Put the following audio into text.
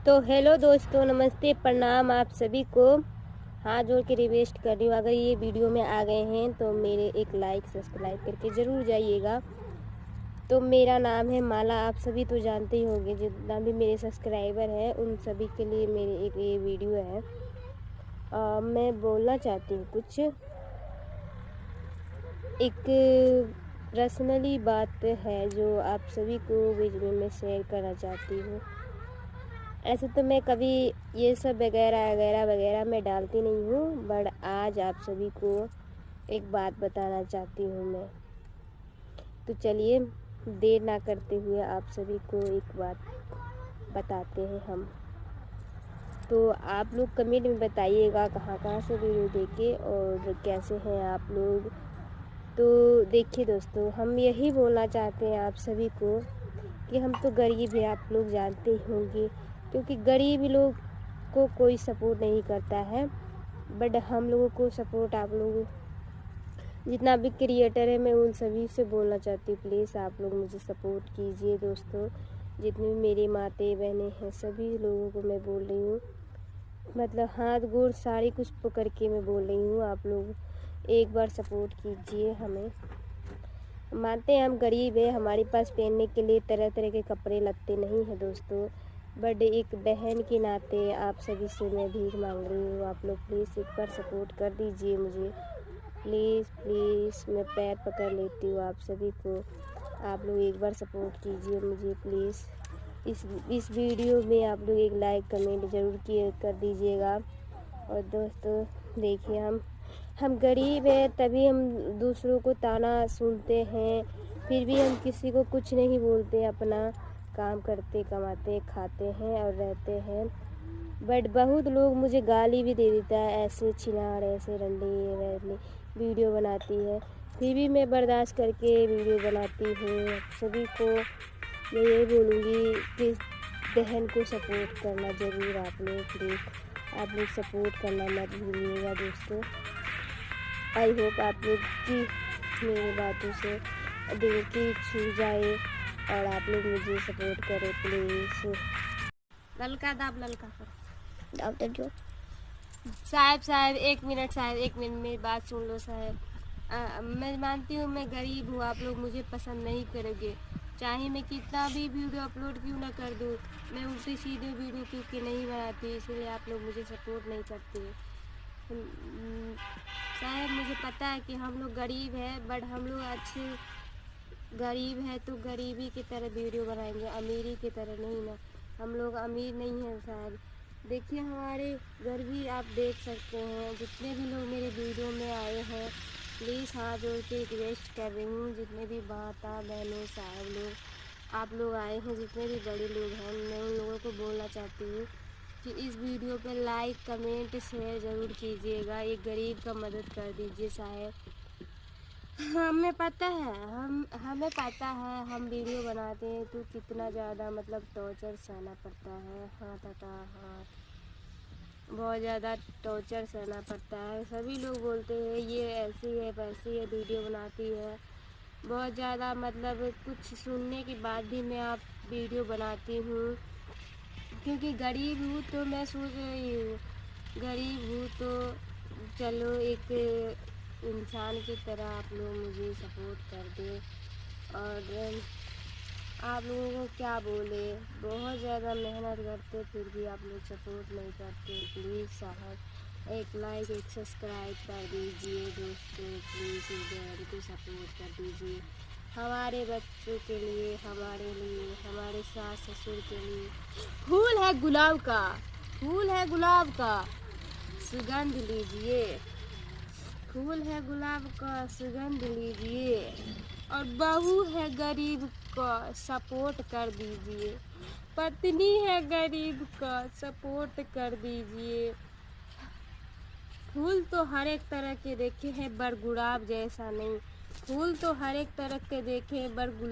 तो हेलो दोस्तों, नमस्ते, प्रणाम आप सभी को। हाथ जोड़ के रिक्वेस्ट कर रही हूँ, अगर ये वीडियो में आ गए हैं तो मेरे एक लाइक सब्सक्राइब करके ज़रूर जाइएगा। तो मेरा नाम है माला, आप सभी तो जानते ही होंगे, जितना भी मेरे सब्सक्राइबर हैं उन सभी के लिए मेरी एक ये वीडियो है। मैं बोलना चाहती हूँ कुछ, एक पर्सनली बात है जो आप सभी को बीच में मैं शेयर करना चाहती हूँ। ऐसे तो मैं कभी ये सब वगैरह वगैरह वगैरह मैं डालती नहीं हूँ, बट आज आप सभी को एक बात बताना चाहती हूँ मैं। तो चलिए देर ना करते हुए आप सभी को एक बात बताते हैं हम। तो आप लोग कमेंट में बताइएगा कहाँ कहाँ से वीडियो देखे और कैसे हैं आप लोग। तो देखिए दोस्तों, हम यही बोलना चाहते हैं आप सभी को कि हम तो गरीब हैं, आप लोग जानते ही होंगे, क्योंकि गरीब लोग को कोई सपोर्ट नहीं करता है। बट हम लोगों को सपोर्ट, आप लोग जितना भी क्रिएटर है, मैं उन सभी से बोलना चाहती हूँ, प्लीज़ आप लोग मुझे सपोर्ट कीजिए दोस्तों। जितने भी मेरी माते बहनें हैं सभी लोगों को मैं बोल रही हूँ, मतलब हाथ गोड़ सारी कुछ पकड़ के मैं बोल रही हूँ, आप लोग एक बार सपोर्ट कीजिए हमें। मानते हैं हम गरीब है, हमारे पास पहनने के लिए तरह तरह के कपड़े लगते नहीं हैं दोस्तों, बट एक बहन के नाते आप सभी से मैं भीख मांग रही हूँ, आप लोग प्लीज़ एक बार सपोर्ट कर दीजिए मुझे, प्लीज़ प्लीज़। मैं पैर पकड़ लेती हूँ आप सभी को, आप लोग एक बार सपोर्ट कीजिए मुझे प्लीज़। इस वीडियो में आप लोग एक लाइक कमेंट ज़रूर कर दीजिएगा। और दोस्तों देखिए, हम गरीब हैं तभी हम दूसरों को ताना सुनते हैं, फिर भी हम किसी को कुछ नहीं बोलते, अपना काम करते कमाते खाते हैं और रहते हैं। बट बहुत लोग मुझे गाली भी दे देता है, ऐसे छिनार ऐसे रंडी वीडियो बनाती है, फिर भी मैं बर्दाश्त करके वीडियो बनाती हूँ। सभी को मैं यही बोलूँगी कि बहन को सपोर्ट करना ज़रूर, आप लोग प्लीज़ आप लोग सपोर्ट करना मत भूलिएगा दोस्तों। आई होप आप लोग की मेरी बातों से दिल की छू जाए और आप लोग मुझे सपोर्ट करें प्लीज़। ललका दाब, ललका दाब दे जो साहब एक मिनट मेरी बात सुन लो साहब। मैं मानती हूँ मैं गरीब हूँ, आप लोग मुझे पसंद नहीं करोगे, चाहे मैं कितना भी वीडियो अपलोड क्यों ना कर दूँ, मैं उल्टी सीधे वीडियो क्योंकि नहीं बनाती, इसलिए आप लोग मुझे सपोर्ट नहीं करते। शायद मुझे पता है कि हम लोग गरीब हैं, बट हम लोग अच्छे गरीब हैं तो गरीबी की तरह वीडियो बनाएंगे, अमीरी की तरह नहीं ना। हम लोग अमीर नहीं हैं शायद। देखिए हमारे घर भी आप देख सकते हैं, जितने भी लोग मेरे वीडियो में आए हैं प्लीज़ हाथ जोड़ के रिक्वेस्ट कर रही हूँ, जितने भी माता बहनों साहब लोग आप लोग आए हैं, जितने भी बड़े लोग हैं, मैं उन लोगों को बोलना चाहती हूँ कि इस वीडियो पे लाइक कमेंट शेयर ज़रूर कीजिएगा, एक गरीब का मदद कर दीजिए साहब। हमें पता है हम वीडियो बनाते हैं तो कितना ज़्यादा मतलब टॉर्चर सहना पड़ता है, हाथ बहुत ज़्यादा टॉर्चर सहना पड़ता है। सभी लोग बोलते हैं ये ऐसी है वैसी है, वीडियो बनाती है, बहुत ज़्यादा मतलब कुछ सुनने के बाद भी मैं आप वीडियो बनाती हूँ, क्योंकि गरीब हूँ तो मैं सोच रही हूँ गरीब हूँ तो चलो एक इंसान की तरह आप लोग मुझे सपोर्ट कर दे। और आप लोगों को क्या बोले, बहुत ज़्यादा मेहनत करते फिर भी आप लोग सपोर्ट नहीं करते, प्लीज़ साहब एक लाइक एक सब्सक्राइब कर दीजिए दोस्तों, प्लीज़ इस बहन को सपोर्ट कर दीजिए, हमारे बच्चों के लिए, हमारे लिए, हमारे सास ससुर के लिए। फूल है गुलाब का, फूल है गुलाब का, सुगंध लीजिए, फूल है गुलाब का सुगंध लीजिए, और बहू है गरीब का सपोर्ट कर दीजिए, पत्नी है गरीब का सपोर्ट कर दीजिए। फूल तो हर एक तरह के देखे हैं, पर गुलाब जैसा नहीं, फूल तो हर एक तरह के देखे हैं, पर गुलाब